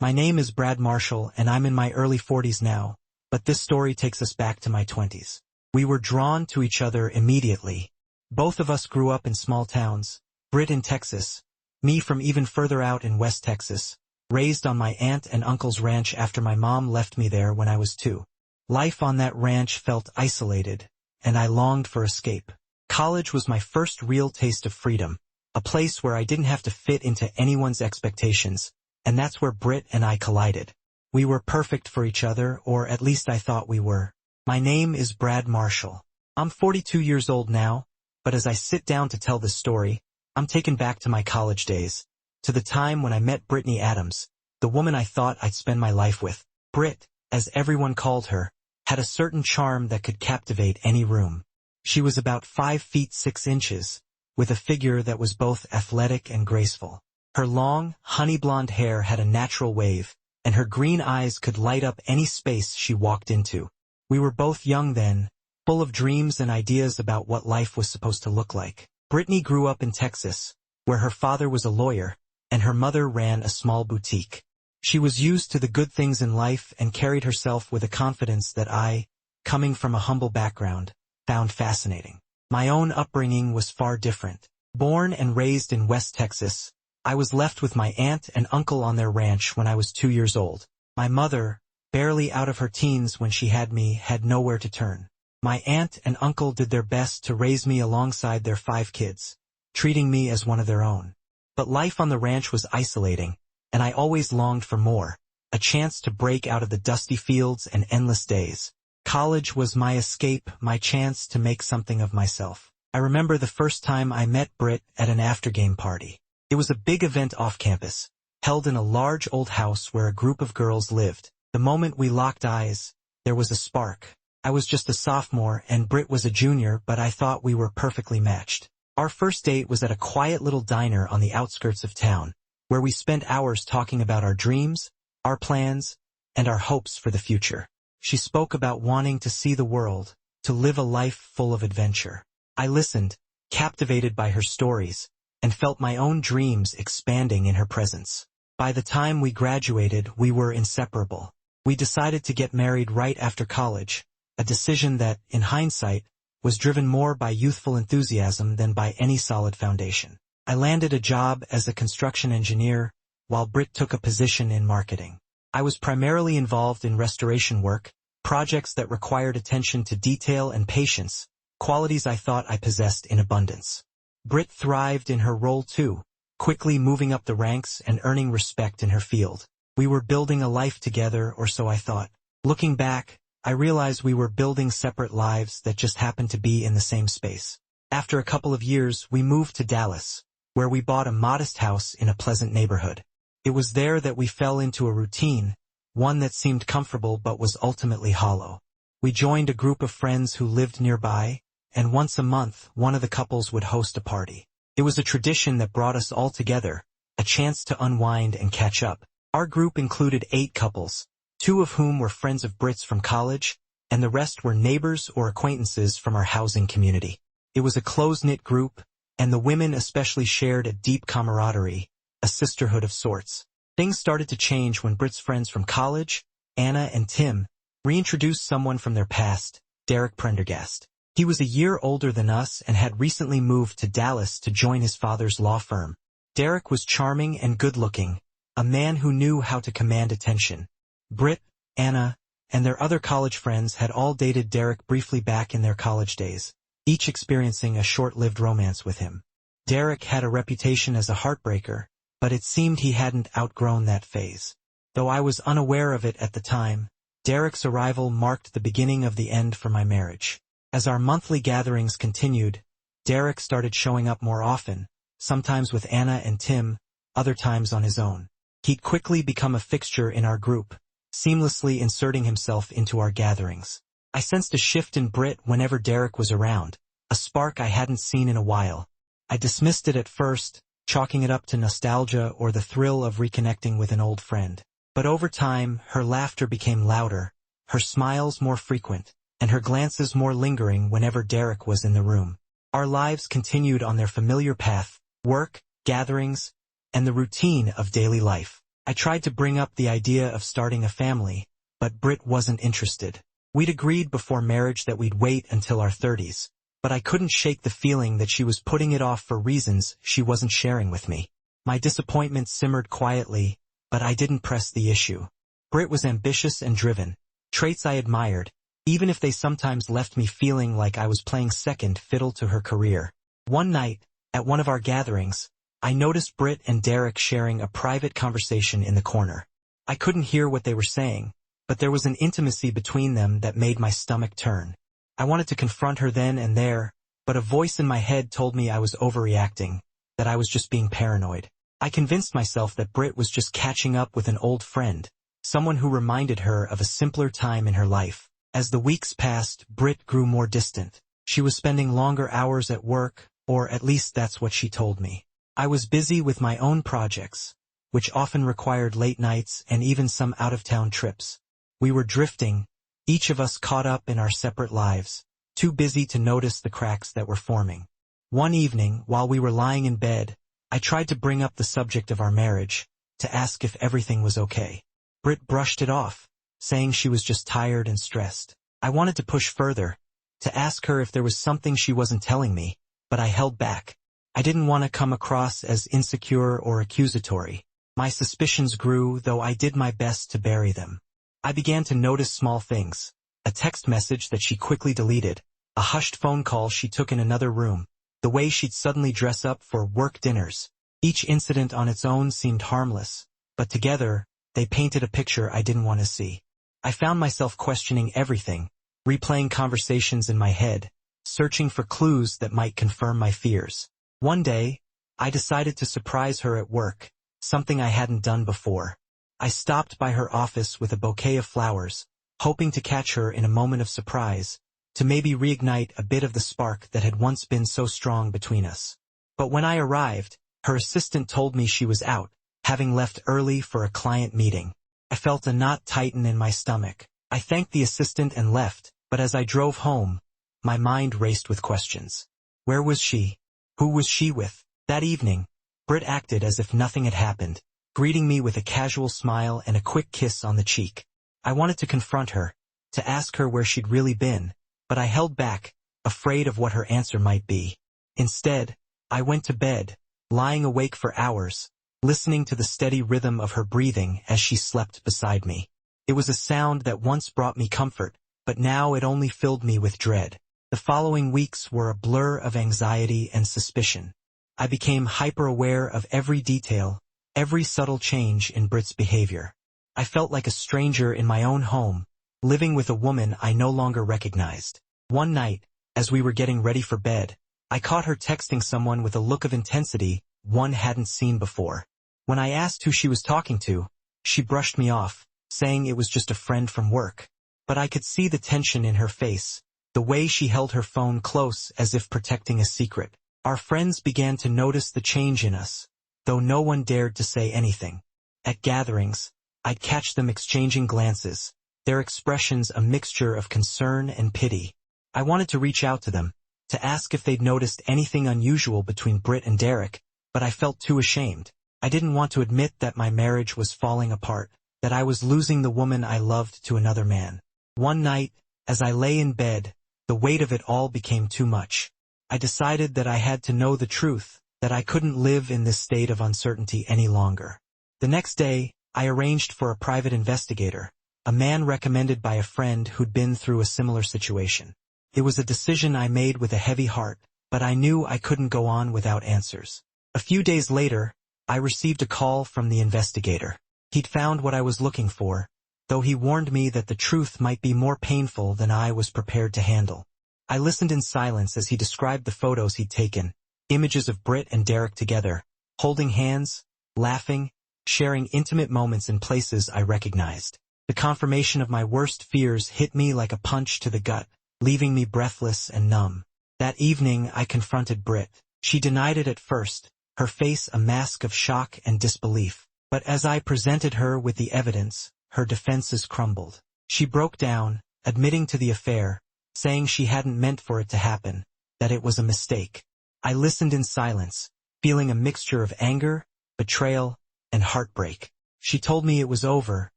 My name is Brad Marshall and I'm in my early 40s now, but this story takes us back to my 20s. We were drawn to each other immediately. Both of us grew up in small towns, Brit in Texas, me from even further out in West Texas, raised on my aunt and uncle's ranch after my mom left me there when I was 2. Life on that ranch felt isolated, and I longed for escape. College was my first real taste of freedom, a place where I didn't have to fit into anyone's expectations, and that's where Brit and I collided. We were perfect for each other, or at least I thought we were. My name is Brad Marshall. I'm 42 years old now, but as I sit down to tell this story, I'm taken back to my college days, to the time when I met Brittany Adams, the woman I thought I'd spend my life with. Brit, as everyone called her, had a certain charm that could captivate any room. She was about 5 feet 6 inches, with a figure that was both athletic and graceful. Her long, honey-blonde hair had a natural wave, and her green eyes could light up any space she walked into. We were both young then, full of dreams and ideas about what life was supposed to look like. Brittany grew up in Texas, where her father was a lawyer, and her mother ran a small boutique. She was used to the good things in life and carried herself with a confidence that I, coming from a humble background, found fascinating. My own upbringing was far different. Born and raised in West Texas, I was left with my aunt and uncle on their ranch when I was 2 years old. My mother, barely out of her teens when she had me, had nowhere to turn. My aunt and uncle did their best to raise me alongside their 5 kids, treating me as one of their own. But life on the ranch was isolating, and I always longed for more, a chance to break out of the dusty fields and endless days. College was my escape, my chance to make something of myself. I remember the first time I met Brit at an after-game party. It was a big event off campus, held in a large old house where a group of girls lived. The moment we locked eyes, there was a spark. I was just a sophomore and Brit was a junior, but I thought we were perfectly matched. Our first date was at a quiet little diner on the outskirts of town, where we spent hours talking about our dreams, our plans, and our hopes for the future. She spoke about wanting to see the world, to live a life full of adventure. I listened, captivated by her stories, and felt my own dreams expanding in her presence. By the time we graduated, we were inseparable. We decided to get married right after college, a decision that, in hindsight, was driven more by youthful enthusiasm than by any solid foundation. I landed a job as a construction engineer, while Brit took a position in marketing. I was primarily involved in restoration work, projects that required attention to detail and patience, qualities I thought I possessed in abundance. Brit thrived in her role too, quickly moving up the ranks and earning respect in her field. We were building a life together, or so I thought. Looking back, I realized we were building separate lives that just happened to be in the same space. After a couple of years, we moved to Dallas, where we bought a modest house in a pleasant neighborhood. It was there that we fell into a routine, one that seemed comfortable but was ultimately hollow. We joined a group of friends who lived nearby, and once a month, one of the couples would host a party. It was a tradition that brought us all together, a chance to unwind and catch up. Our group included 8 couples, 2 of whom were friends of Brit's from college, and the rest were neighbors or acquaintances from our housing community. It was a close-knit group, and the women especially shared a deep camaraderie, a sisterhood of sorts. Things started to change when Brit's friends from college, Anna and Tim, reintroduced someone from their past, Derek Prendergast. He was a year older than us and had recently moved to Dallas to join his father's law firm. Derek was charming and good-looking, a man who knew how to command attention. Brit, Anna, and their other college friends had all dated Derek briefly back in their college days, each experiencing a short-lived romance with him. Derek had a reputation as a heartbreaker, but it seemed he hadn't outgrown that phase. Though I was unaware of it at the time, Derek's arrival marked the beginning of the end for my marriage. As our monthly gatherings continued, Derek started showing up more often, sometimes with Anna and Tim, other times on his own. He'd quickly become a fixture in our group, seamlessly inserting himself into our gatherings. I sensed a shift in Brit whenever Derek was around, a spark I hadn't seen in a while. I dismissed it at first, chalking it up to nostalgia or the thrill of reconnecting with an old friend. But over time, her laughter became louder, her smiles more frequent, and her glances more lingering whenever Derek was in the room. Our lives continued on their familiar path, work, gatherings, and the routine of daily life. I tried to bring up the idea of starting a family, but Brit wasn't interested. We'd agreed before marriage that we'd wait until our 30s, but I couldn't shake the feeling that she was putting it off for reasons she wasn't sharing with me. My disappointment simmered quietly, but I didn't press the issue. Brit was ambitious and driven, traits I admired, even if they sometimes left me feeling like I was playing second fiddle to her career. One night, at one of our gatherings, I noticed Brit and Derek sharing a private conversation in the corner. I couldn't hear what they were saying, but there was an intimacy between them that made my stomach turn. I wanted to confront her then and there, but a voice in my head told me I was overreacting, that I was just being paranoid. I convinced myself that Brit was just catching up with an old friend, someone who reminded her of a simpler time in her life. As the weeks passed, Brit grew more distant. She was spending longer hours at work, or at least that's what she told me. I was busy with my own projects, which often required late nights and even some out-of-town trips. We were drifting, each of us caught up in our separate lives, too busy to notice the cracks that were forming. One evening, while we were lying in bed, I tried to bring up the subject of our marriage, to ask if everything was okay. Brit brushed it off, saying she was just tired and stressed. I wanted to push further, to ask her if there was something she wasn't telling me, but I held back. I didn't want to come across as insecure or accusatory. My suspicions grew, though I did my best to bury them. I began to notice small things. A text message that she quickly deleted, a hushed phone call she took in another room, the way she'd suddenly dress up for work dinners. Each incident on its own seemed harmless, but together, they painted a picture I didn't want to see. I found myself questioning everything, replaying conversations in my head, searching for clues that might confirm my fears. One day, I decided to surprise her at work, something I hadn't done before. I stopped by her office with a bouquet of flowers, hoping to catch her in a moment of surprise, to maybe reignite a bit of the spark that had once been so strong between us. But when I arrived, her assistant told me she was out, having left early for a client meeting. I felt a knot tighten in my stomach. I thanked the assistant and left, but as I drove home, my mind raced with questions. Where was she? Who was she with? That evening, Brit acted as if nothing had happened, greeting me with a casual smile and a quick kiss on the cheek. I wanted to confront her, to ask her where she'd really been, but I held back, afraid of what her answer might be. Instead, I went to bed, lying awake for hours, listening to the steady rhythm of her breathing as she slept beside me. It was a sound that once brought me comfort, but now it only filled me with dread. The following weeks were a blur of anxiety and suspicion. I became hyper-aware of every detail, every subtle change in Brit's behavior. I felt like a stranger in my own home, living with a woman I no longer recognized. One night, as we were getting ready for bed, I caught her texting someone with a look of intensity one hadn't seen before. When I asked who she was talking to, she brushed me off, saying it was just a friend from work. But I could see the tension in her face, the way she held her phone close as if protecting a secret. Our friends began to notice the change in us, though no one dared to say anything. At gatherings, I'd catch them exchanging glances, their expressions a mixture of concern and pity. I wanted to reach out to them, to ask if they'd noticed anything unusual between Brit and Derek, but I felt too ashamed. I didn't want to admit that my marriage was falling apart, that I was losing the woman I loved to another man. One night, as I lay in bed, the weight of it all became too much. I decided that I had to know the truth, that I couldn't live in this state of uncertainty any longer. The next day, I arranged for a private investigator, a man recommended by a friend who'd been through a similar situation. It was a decision I made with a heavy heart, but I knew I couldn't go on without answers. A few days later, I received a call from the investigator. He'd found what I was looking for, though he warned me that the truth might be more painful than I was prepared to handle. I listened in silence as he described the photos he'd taken, images of Brit and Derek together, holding hands, laughing, sharing intimate moments in places I recognized. The confirmation of my worst fears hit me like a punch to the gut, leaving me breathless and numb. That evening I confronted Brit. She denied it at first, her face a mask of shock and disbelief. But as I presented her with the evidence, her defenses crumbled. She broke down, admitting to the affair, saying she hadn't meant for it to happen, that it was a mistake. I listened in silence, feeling a mixture of anger, betrayal, and heartbreak. She told me it was over,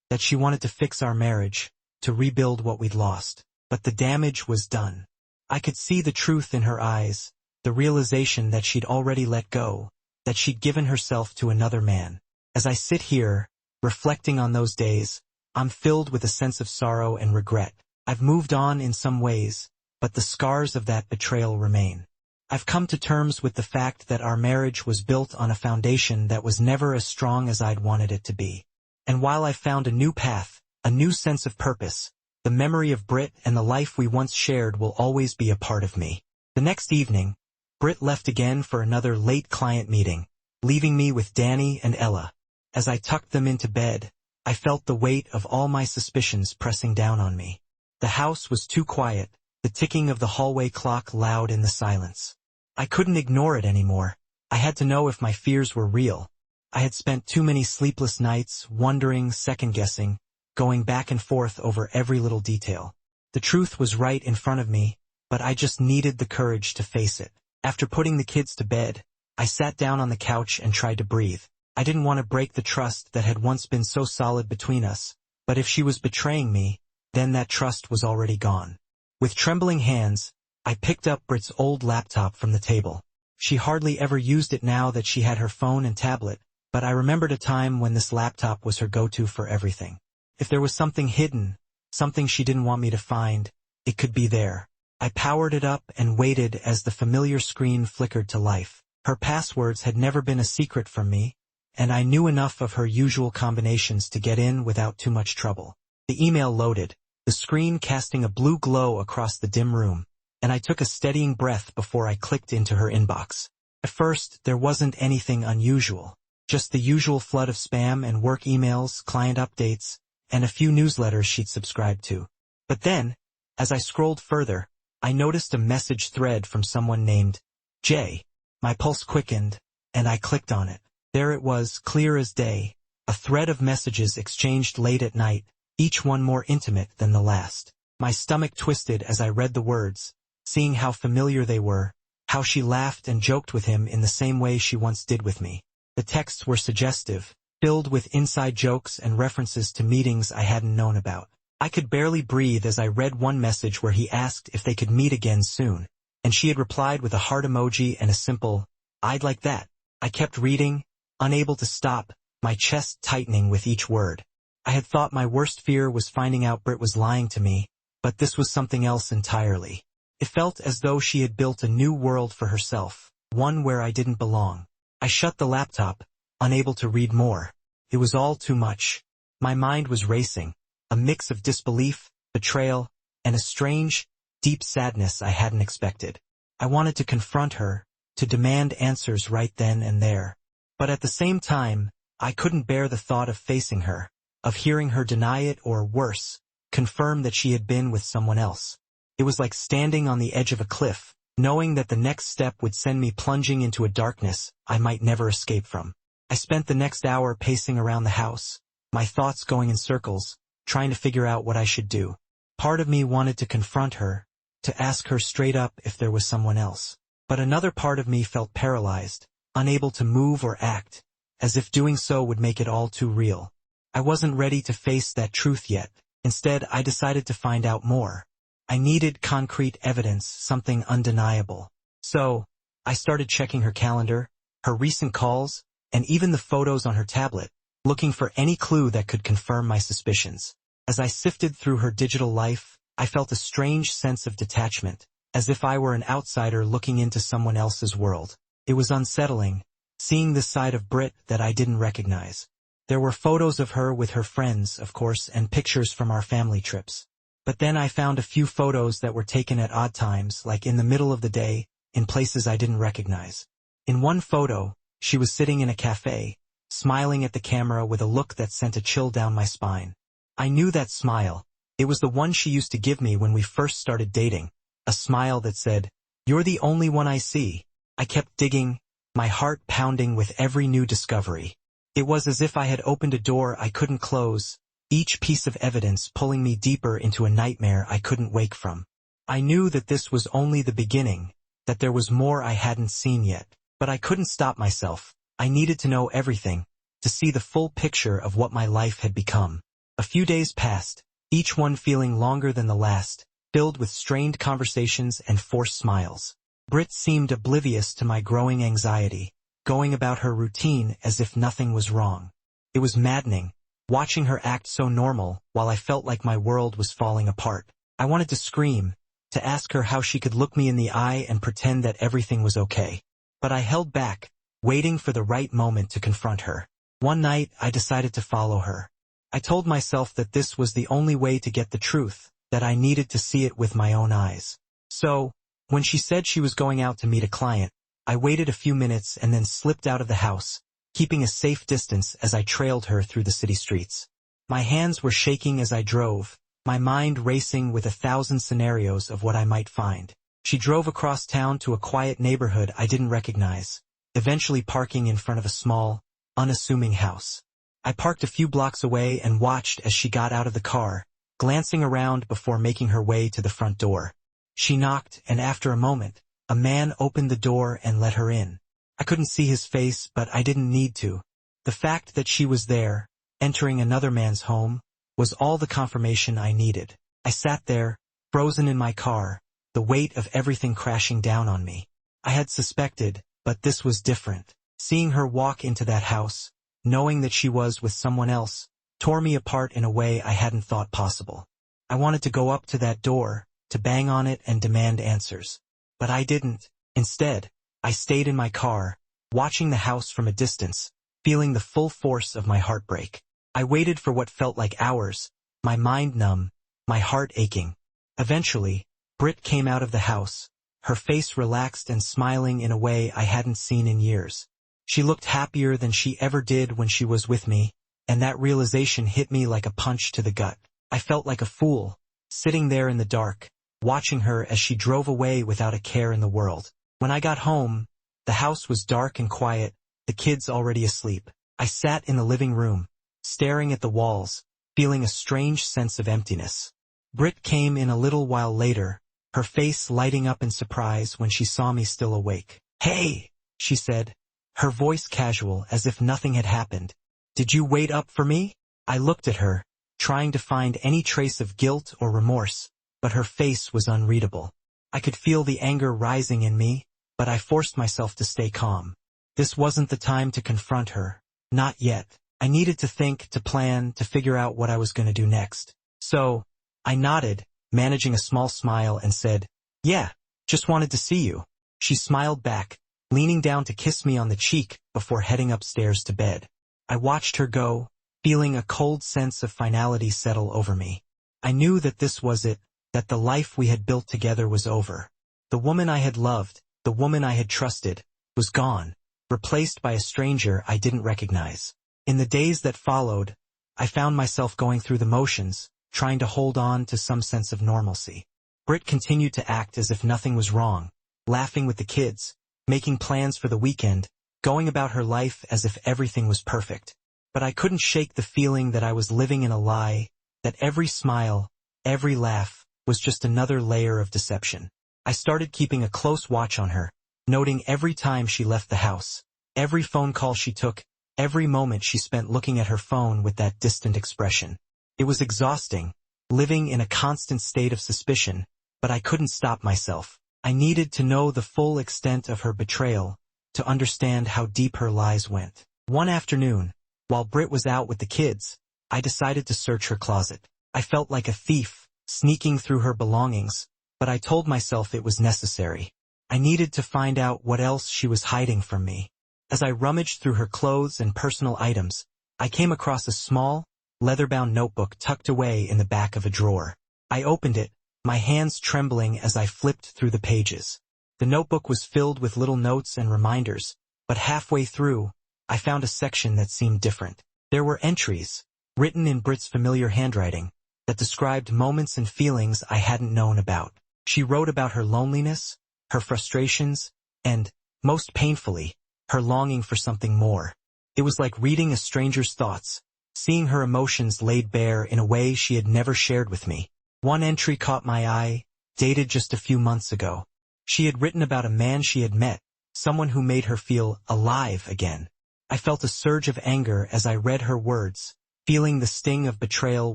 that she wanted to fix our marriage, to rebuild what we'd lost. But the damage was done. I could see the truth in her eyes, the realization that she'd already let go, that she'd given herself to another man. As I sit here, reflecting on those days, I'm filled with a sense of sorrow and regret. I've moved on in some ways, but the scars of that betrayal remain. I've come to terms with the fact that our marriage was built on a foundation that was never as strong as I'd wanted it to be. And while I've found a new path, a new sense of purpose, the memory of Brit and the life we once shared will always be a part of me. The next evening, Brit left again for another late client meeting, leaving me with Danny and Ella. As I tucked them into bed, I felt the weight of all my suspicions pressing down on me. The house was too quiet, the ticking of the hallway clock loud in the silence. I couldn't ignore it anymore. I had to know if my fears were real. I had spent too many sleepless nights, wondering, second-guessing, going back and forth over every little detail. The truth was right in front of me, but I just needed the courage to face it. After putting the kids to bed, I sat down on the couch and tried to breathe. I didn't want to break the trust that had once been so solid between us, but if she was betraying me, then that trust was already gone. With trembling hands, I picked up Brit's old laptop from the table. She hardly ever used it now that she had her phone and tablet, but I remembered a time when this laptop was her go-to for everything. If there was something hidden, something she didn't want me to find, it could be there. I powered it up and waited as the familiar screen flickered to life. Her passwords had never been a secret from me, and I knew enough of her usual combinations to get in without too much trouble. The email loaded, the screen casting a blue glow across the dim room, and I took a steadying breath before I clicked into her inbox. At first, there wasn't anything unusual, just the usual flood of spam and work emails, client updates, and a few newsletters she'd subscribed to. But then, as I scrolled further, I noticed a message thread from someone named Jay. My pulse quickened, and I clicked on it. There it was, clear as day, a thread of messages exchanged late at night, each one more intimate than the last. My stomach twisted as I read the words, seeing how familiar they were, how she laughed and joked with him in the same way she once did with me. The texts were suggestive, filled with inside jokes and references to meetings I hadn't known about. I could barely breathe as I read one message where he asked if they could meet again soon, and she had replied with a heart emoji and a simple, "I'd like that." I kept reading, unable to stop, my chest tightening with each word. I had thought my worst fear was finding out Brit was lying to me, but this was something else entirely. It felt as though she had built a new world for herself, one where I didn't belong. I shut the laptop, unable to read more. It was all too much. My mind was racing, a mix of disbelief, betrayal, and a strange, deep sadness I hadn't expected. I wanted to confront her, to demand answers right then and there. But at the same time, I couldn't bear the thought of facing her, of hearing her deny it or, worse, confirm that she had been with someone else. It was like standing on the edge of a cliff, knowing that the next step would send me plunging into a darkness I might never escape from. I spent the next hour pacing around the house, my thoughts going in circles, trying to figure out what I should do. Part of me wanted to confront her, to ask her straight up if there was someone else. But another part of me felt paralyzed, unable to move or act, as if doing so would make it all too real. I wasn't ready to face that truth yet. Instead, I decided to find out more. I needed concrete evidence, something undeniable. So, I started checking her calendar, her recent calls, and even the photos on her tablet, looking for any clue that could confirm my suspicions. As I sifted through her digital life, I felt a strange sense of detachment, as if I were an outsider looking into someone else's world. It was unsettling, seeing this side of Brit that I didn't recognize. There were photos of her with her friends, of course, and pictures from our family trips. But then I found a few photos that were taken at odd times, like in the middle of the day, in places I didn't recognize. In one photo, she was sitting in a cafe, smiling at the camera with a look that sent a chill down my spine. I knew that smile. It was the one she used to give me when we first started dating, a smile that said, "You're the only one I see." I kept digging, my heart pounding with every new discovery. It was as if I had opened a door I couldn't close, each piece of evidence pulling me deeper into a nightmare I couldn't wake from. I knew that this was only the beginning, that there was more I hadn't seen yet, but I couldn't stop myself. I needed to know everything, to see the full picture of what my life had become. A few days passed, each one feeling longer than the last, filled with strained conversations and forced smiles. Brit seemed oblivious to my growing anxiety, going about her routine as if nothing was wrong. It was maddening, watching her act so normal while I felt like my world was falling apart. I wanted to scream, to ask her how she could look me in the eye and pretend that everything was okay. But I held back, waiting for the right moment to confront her. One night, I decided to follow her. I told myself that this was the only way to get the truth, that I needed to see it with my own eyes. So, when she said she was going out to meet a client, I waited a few minutes and then slipped out of the house, keeping a safe distance as I trailed her through the city streets. My hands were shaking as I drove, my mind racing with 1,000 scenarios of what I might find. She drove across town to a quiet neighborhood I didn't recognize, eventually parking in front of a small, unassuming house. I parked a few blocks away and watched as she got out of the car, glancing around before making her way to the front door. She knocked, and after a moment, a man opened the door and let her in. I couldn't see his face, but I didn't need to. The fact that she was there, entering another man's home, was all the confirmation I needed. I sat there, frozen in my car, the weight of everything crashing down on me. I had suspected, but this was different. Seeing her walk into that house, knowing that she was with someone else, tore me apart in a way I hadn't thought possible. I wanted to go up to that door, to bang on it and demand answers. But I didn't. Instead, I stayed in my car, watching the house from a distance, feeling the full force of my heartbreak. I waited for what felt like hours, my mind numb, my heart aching. Eventually, Brit came out of the house, her face relaxed and smiling in a way I hadn't seen in years. She looked happier than she ever did when she was with me, and that realization hit me like a punch to the gut. I felt like a fool, sitting there in the dark, watching her as she drove away without a care in the world. When I got home, the house was dark and quiet, the kids already asleep. I sat in the living room, staring at the walls, feeling a strange sense of emptiness. Brit came in a little while later, her face lighting up in surprise when she saw me still awake. "Hey," she said, her voice casual as if nothing had happened. "Did you wait up for me?" I looked at her, trying to find any trace of guilt or remorse, but her face was unreadable. I could feel the anger rising in me, but I forced myself to stay calm. This wasn't the time to confront her. Not yet. I needed to think, to plan, to figure out what I was going to do next. So, I nodded, managing a small smile, and said, "Yeah, just wanted to see you." She smiled back, leaning down to kiss me on the cheek before heading upstairs to bed. I watched her go, feeling a cold sense of finality settle over me. I knew that this was it, that the life we had built together was over. The woman I had loved, the woman I had trusted, was gone, replaced by a stranger I didn't recognize. In the days that followed, I found myself going through the motions, trying to hold on to some sense of normalcy. Brit continued to act as if nothing was wrong, laughing with the kids, making plans for the weekend, going about her life as if everything was perfect. But I couldn't shake the feeling that I was living in a lie, that every smile, every laugh, was just another layer of deception. I started keeping a close watch on her, noting every time she left the house, every phone call she took, every moment she spent looking at her phone with that distant expression. It was exhausting, living in a constant state of suspicion, but I couldn't stop myself. I needed to know the full extent of her betrayal, to understand how deep her lies went. One afternoon, while Brit was out with the kids, I decided to search her closet. I felt like a thief, sneaking through her belongings, but I told myself it was necessary. I needed to find out what else she was hiding from me. As I rummaged through her clothes and personal items, I came across a small, leather-bound notebook tucked away in the back of a drawer. I opened it, my hands trembling as I flipped through the pages. The notebook was filled with little notes and reminders, but halfway through, I found a section that seemed different. There were entries, written in Brit's familiar handwriting, that described moments and feelings I hadn't known about. She wrote about her loneliness, her frustrations, and, most painfully, her longing for something more. It was like reading a stranger's thoughts, seeing her emotions laid bare in a way she had never shared with me. One entry caught my eye, dated just a few months ago. She had written about a man she had met, someone who made her feel alive again. I felt a surge of anger as I read her words, feeling the sting of betrayal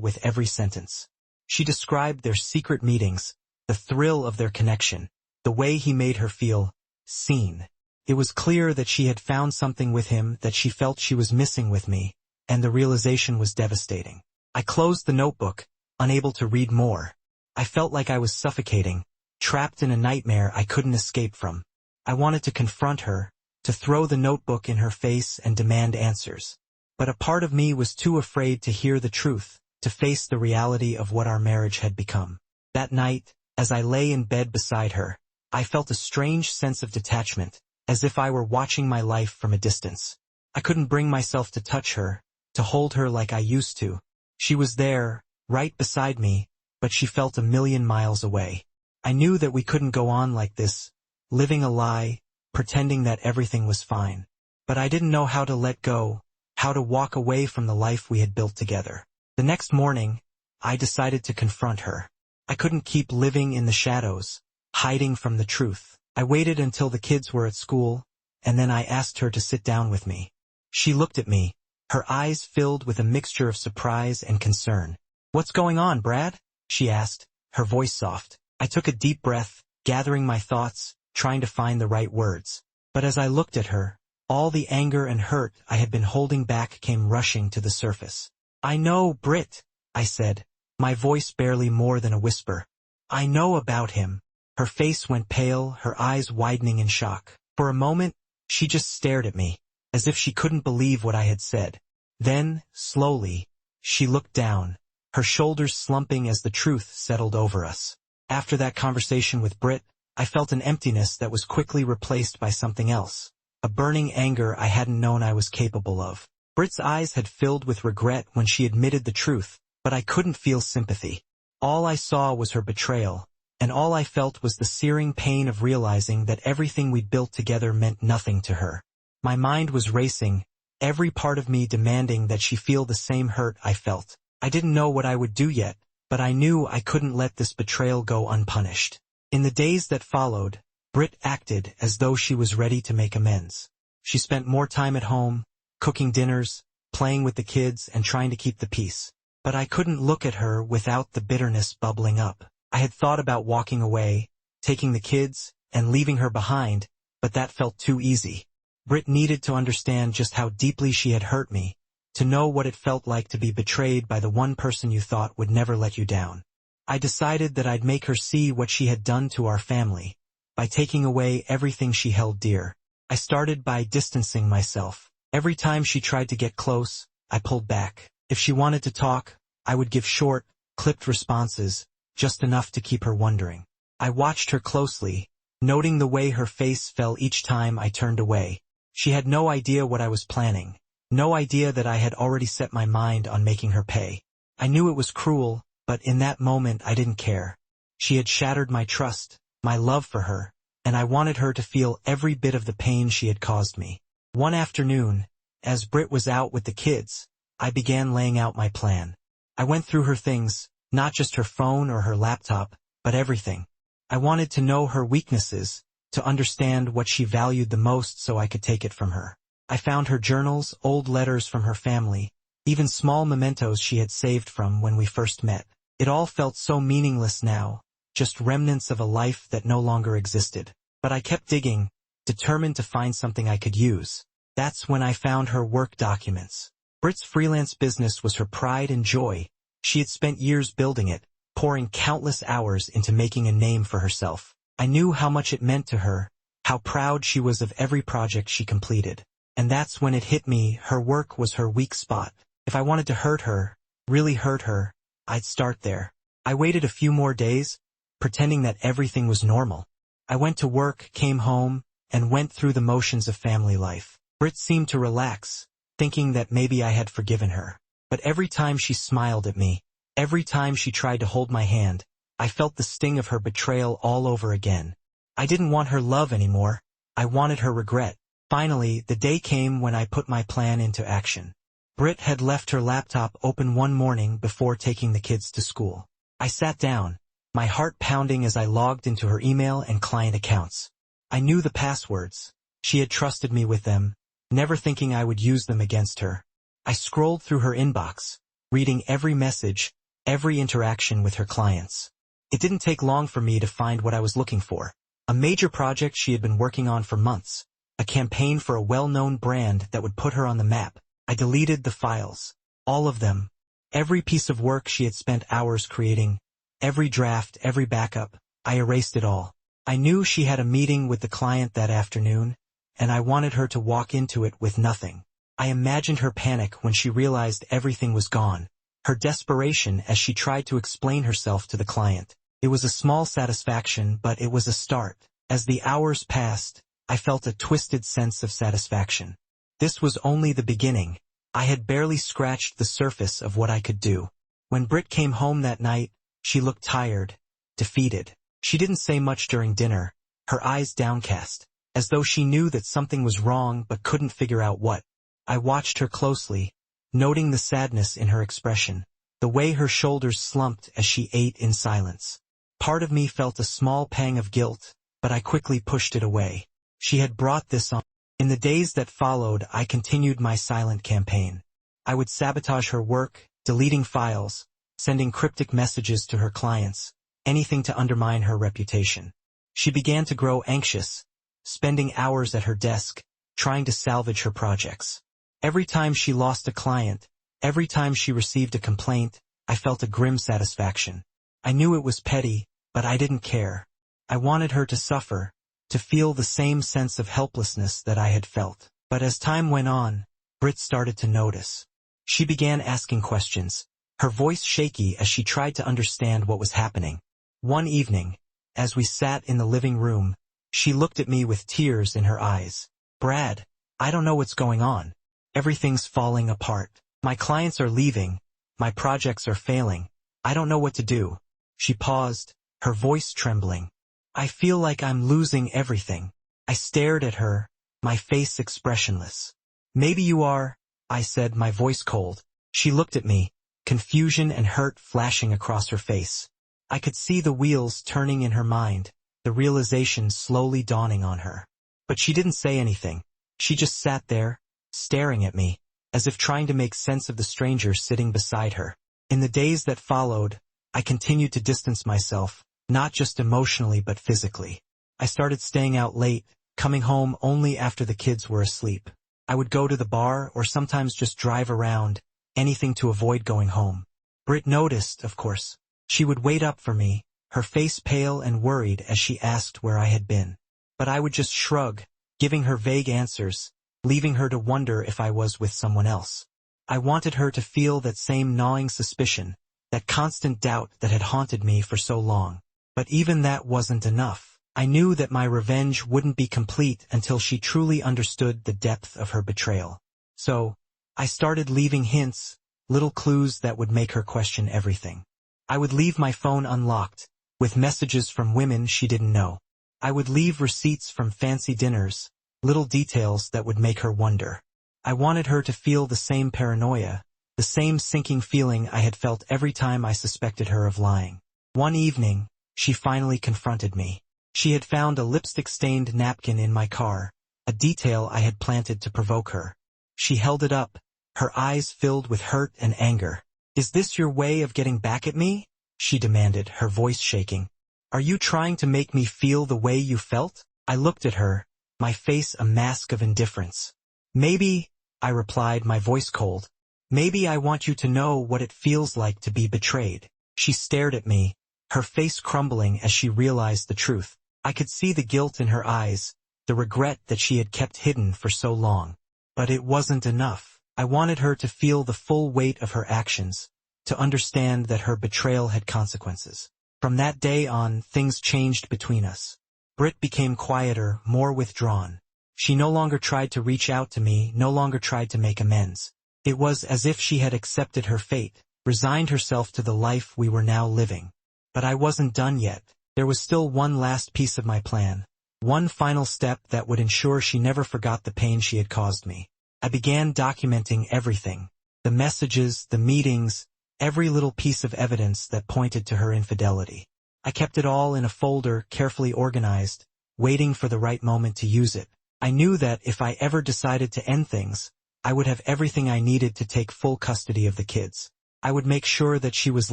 with every sentence. She described their secret meetings, the thrill of their connection, the way he made her feel seen. It was clear that she had found something with him that she felt she was missing with me, and the realization was devastating. I closed the notebook, unable to read more. I felt like I was suffocating, trapped in a nightmare I couldn't escape from. I wanted to confront her, to throw the notebook in her face and demand answers. But a part of me was too afraid to hear the truth, to face the reality of what our marriage had become. That night, as I lay in bed beside her, I felt a strange sense of detachment, as if I were watching my life from a distance. I couldn't bring myself to touch her, to hold her like I used to. She was there, right beside me, but she felt a million miles away. I knew that we couldn't go on like this, living a lie, pretending that everything was fine. But I didn't know how to let go, how to walk away from the life we had built together. The next morning, I decided to confront her. I couldn't keep living in the shadows, hiding from the truth. I waited until the kids were at school, and then I asked her to sit down with me. She looked at me, her eyes filled with a mixture of surprise and concern. "What's going on, Brad?" she asked, her voice soft. I took a deep breath, gathering my thoughts, trying to find the right words. But as I looked at her, all the anger and hurt I had been holding back came rushing to the surface. "I know, Brit," I said, my voice barely more than a whisper. "I know about him." Her face went pale, her eyes widening in shock. For a moment, she just stared at me, as if she couldn't believe what I had said. Then, slowly, she looked down, her shoulders slumping as the truth settled over us. After that conversation with Brit, I felt an emptiness that was quickly replaced by something else, a burning anger I hadn't known I was capable of. Brit's eyes had filled with regret when she admitted the truth, but I couldn't feel sympathy. All I saw was her betrayal, and all I felt was the searing pain of realizing that everything we'd built together meant nothing to her. My mind was racing, every part of me demanding that she feel the same hurt I felt. I didn't know what I would do yet, but I knew I couldn't let this betrayal go unpunished. In the days that followed, Brit acted as though she was ready to make amends. She spent more time at home, cooking dinners, playing with the kids, and trying to keep the peace. But I couldn't look at her without the bitterness bubbling up. I had thought about walking away, taking the kids, and leaving her behind, but that felt too easy. Brit needed to understand just how deeply she had hurt me, to know what it felt like to be betrayed by the one person you thought would never let you down. I decided that I'd make her see what she had done to our family, by taking away everything she held dear. I started by distancing myself. Every time she tried to get close, I pulled back. If she wanted to talk, I would give short, clipped responses, just enough to keep her wondering. I watched her closely, noting the way her face fell each time I turned away. She had no idea what I was planning, no idea that I had already set my mind on making her pay. I knew it was cruel, but in that moment I didn't care. She had shattered my trust, my love for her, and I wanted her to feel every bit of the pain she had caused me. One afternoon, as Brit was out with the kids, I began laying out my plan. I went through her things, not just her phone or her laptop, but everything. I wanted to know her weaknesses, to understand what she valued the most so I could take it from her. I found her journals, old letters from her family, even small mementos she had saved from when we first met. It all felt so meaningless now, just remnants of a life that no longer existed. But I kept digging, determined to find something I could use. That's when I found her work documents. Brit's freelance business was her pride and joy. She had spent years building it, pouring countless hours into making a name for herself. I knew how much it meant to her, how proud she was of every project she completed. And that's when it hit me, her work was her weak spot. If I wanted to hurt her, really hurt her, I'd start there. I waited a few more days, pretending that everything was normal. I went to work, came home, and went through the motions of family life. Brit seemed to relax, thinking that maybe I had forgiven her. But every time she smiled at me, every time she tried to hold my hand, I felt the sting of her betrayal all over again. I didn't want her love anymore, I wanted her regret. Finally, the day came when I put my plan into action. Brit had left her laptop open one morning before taking the kids to school. I sat down, my heart pounding as I logged into her email and client accounts. I knew the passwords. She had trusted me with them, never thinking I would use them against her. I scrolled through her inbox, reading every message, every interaction with her clients. It didn't take long for me to find what I was looking for. A major project she had been working on for months. A campaign for a well-known brand that would put her on the map. I deleted the files. All of them. Every piece of work she had spent hours creating. Every draft, every backup. I erased it all. I knew she had a meeting with the client that afternoon, and I wanted her to walk into it with nothing. I imagined her panic when she realized everything was gone. Her desperation as she tried to explain herself to the client. It was a small satisfaction, but it was a start. As the hours passed, I felt a twisted sense of satisfaction. This was only the beginning. I had barely scratched the surface of what I could do. When Brit came home that night, she looked tired, defeated. She didn't say much during dinner, her eyes downcast, as though she knew that something was wrong but couldn't figure out what. I watched her closely, noting the sadness in her expression, the way her shoulders slumped as she ate in silence. Part of me felt a small pang of guilt, but I quickly pushed it away. She had brought this on. In the days that followed, I continued my silent campaign. I would sabotage her work, deleting files, sending cryptic messages to her clients, anything to undermine her reputation. She began to grow anxious, spending hours at her desk, trying to salvage her projects. Every time she lost a client, every time she received a complaint, I felt a grim satisfaction. I knew it was petty, but I didn't care. I wanted her to suffer, to feel the same sense of helplessness that I had felt. But as time went on, Brit started to notice. She began asking questions, her voice shaky as she tried to understand what was happening. One evening, as we sat in the living room, she looked at me with tears in her eyes. "Brad, I don't know what's going on. Everything's falling apart. My clients are leaving. My projects are failing. I don't know what to do." She paused, her voice trembling. "I feel like I'm losing everything." I stared at her, my face expressionless. "Maybe you are," I said, my voice cold. She looked at me, confusion and hurt flashing across her face. I could see the wheels turning in her mind, the realization slowly dawning on her. But she didn't say anything. She just sat there, staring at me, as if trying to make sense of the stranger sitting beside her. In the days that followed, I continued to distance myself, not just emotionally but physically. I started staying out late, coming home only after the kids were asleep. I would go to the bar or sometimes just drive around, anything to avoid going home. Brit noticed, of course. She would wait up for me, her face pale and worried as she asked where I had been. But I would just shrug, giving her vague answers, leaving her to wonder if I was with someone else. I wanted her to feel that same gnawing suspicion, that constant doubt that had haunted me for so long. But even that wasn't enough. I knew that my revenge wouldn't be complete until she truly understood the depth of her betrayal. So, I started leaving hints, little clues that would make her question everything. I would leave my phone unlocked, with messages from women she didn't know. I would leave receipts from fancy dinners, little details that would make her wonder. I wanted her to feel the same paranoia, the same sinking feeling I had felt every time I suspected her of lying. One evening, she finally confronted me. She had found a lipstick-stained napkin in my car, a detail I had planted to provoke her. She held it up, her eyes filled with hurt and anger. "Is this your way of getting back at me?" she demanded, her voice shaking. "Are you trying to make me feel the way you felt?" I looked at her, my face a mask of indifference. "Maybe," I replied, my voice cold. "Maybe I want you to know what it feels like to be betrayed." She stared at me, her face crumbling as she realized the truth. I could see the guilt in her eyes, the regret that she had kept hidden for so long. But it wasn't enough. I wanted her to feel the full weight of her actions, to understand that her betrayal had consequences. From that day on, things changed between us. Brit became quieter, more withdrawn. She no longer tried to reach out to me, no longer tried to make amends. It was as if she had accepted her fate, resigned herself to the life we were now living. But I wasn't done yet. There was still one last piece of my plan, one final step that would ensure she never forgot the pain she had caused me. I began documenting everything, the messages, the meetings, every little piece of evidence that pointed to her infidelity. I kept it all in a folder, carefully organized, waiting for the right moment to use it. I knew that if I ever decided to end things, I would have everything I needed to take full custody of the kids. I would make sure that she was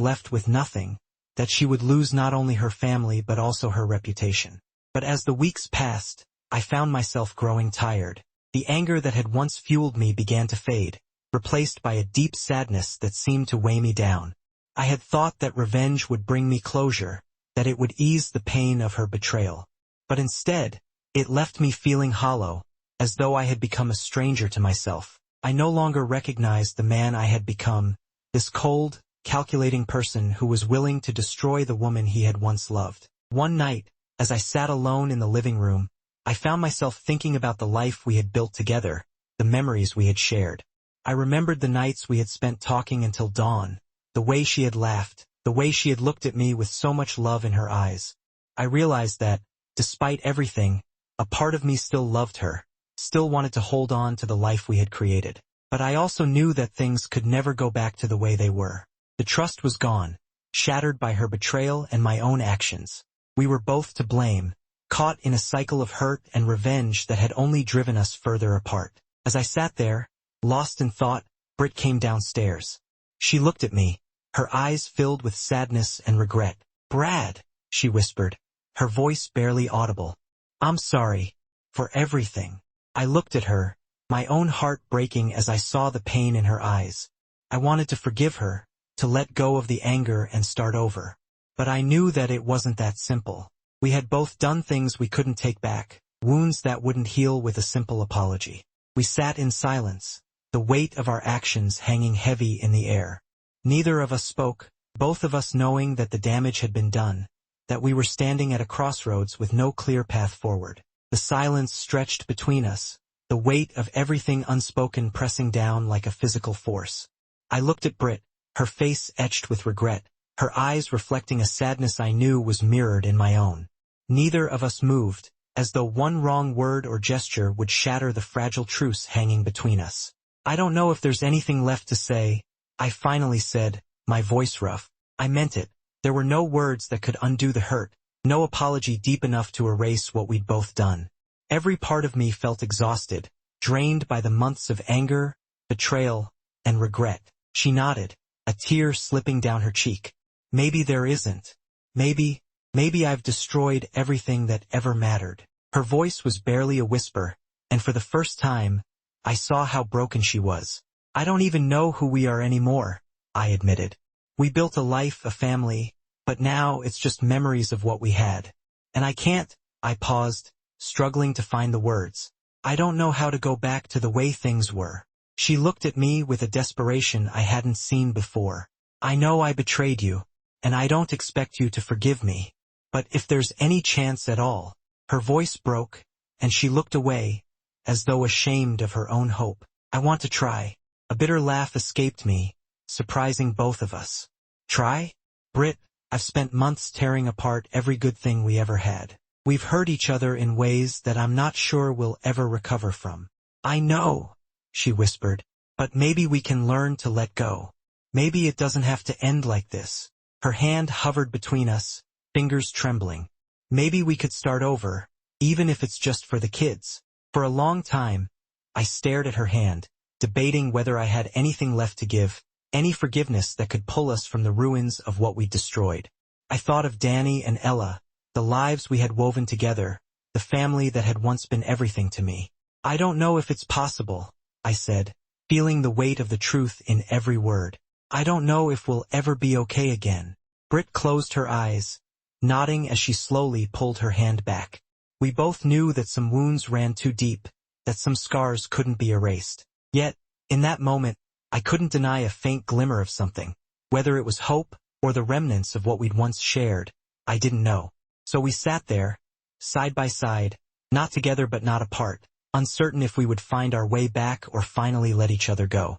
left with nothing, that she would lose not only her family but also her reputation. But as the weeks passed, I found myself growing tired. The anger that had once fueled me began to fade, replaced by a deep sadness that seemed to weigh me down. I had thought that revenge would bring me closure, that it would ease the pain of her betrayal. But instead, it left me feeling hollow, as though I had become a stranger to myself. I no longer recognized the man I had become, this cold, calculating person who was willing to destroy the woman he had once loved. One night, as I sat alone in the living room, I found myself thinking about the life we had built together, the memories we had shared. I remembered the nights we had spent talking until dawn, the way she had laughed, the way she had looked at me with so much love in her eyes. I realized that, despite everything, a part of me still loved her, still wanted to hold on to the life we had created. But I also knew that things could never go back to the way they were. The trust was gone, shattered by her betrayal and my own actions. We were both to blame, caught in a cycle of hurt and revenge that had only driven us further apart. As I sat there, lost in thought, Brit came downstairs. She looked at me, her eyes filled with sadness and regret. "Brad," she whispered, her voice barely audible. "I'm sorry. For everything." I looked at her, my own heart breaking as I saw the pain in her eyes. I wanted to forgive her, to let go of the anger and start over. But I knew that it wasn't that simple. We had both done things we couldn't take back, wounds that wouldn't heal with a simple apology. We sat in silence, the weight of our actions hanging heavy in the air. Neither of us spoke, both of us knowing that the damage had been done, that we were standing at a crossroads with no clear path forward. The silence stretched between us, the weight of everything unspoken pressing down like a physical force. I looked at Brit, her face etched with regret, her eyes reflecting a sadness I knew was mirrored in my own. Neither of us moved, as though one wrong word or gesture would shatter the fragile truce hanging between us. "I don't know if there's anything left to say," I finally said, my voice rough. I meant it. There were no words that could undo the hurt, no apology deep enough to erase what we'd both done. Every part of me felt exhausted, drained by the months of anger, betrayal, and regret. She nodded, a tear slipping down her cheek. "Maybe there isn't. Maybe I've destroyed everything that ever mattered." Her voice was barely a whisper, and for the first time, I saw how broken she was. "I don't even know who we are anymore," I admitted. "We built a life, a family, but now it's just memories of what we had. And I can't," I paused, struggling to find the words. "I don't know how to go back to the way things were." She looked at me with a desperation I hadn't seen before. "I know I betrayed you, and I don't expect you to forgive me. But if there's any chance at all," her voice broke, and she looked away, as though ashamed of her own hope. "I want to try." A bitter laugh escaped me, surprising both of us. "Try? Brit, I've spent months tearing apart every good thing we ever had. We've hurt each other in ways that I'm not sure we'll ever recover from." "I know," she whispered, "but maybe we can learn to let go. Maybe it doesn't have to end like this." Her hand hovered between us, fingers trembling. "Maybe we could start over, even if it's just for the kids." For a long time, I stared at her hand, debating whether I had anything left to give, any forgiveness that could pull us from the ruins of what we'd destroyed. I thought of Danny and Ella, the lives we had woven together, the family that had once been everything to me. "I don't know if it's possible," I said, feeling the weight of the truth in every word. "I don't know if we'll ever be okay again." Brit closed her eyes, nodding as she slowly pulled her hand back. We both knew that some wounds ran too deep, that some scars couldn't be erased. Yet, in that moment, I couldn't deny a faint glimmer of something. Whether it was hope, or the remnants of what we'd once shared, I didn't know. So we sat there, side by side, not together but not apart, uncertain if we would find our way back or finally let each other go.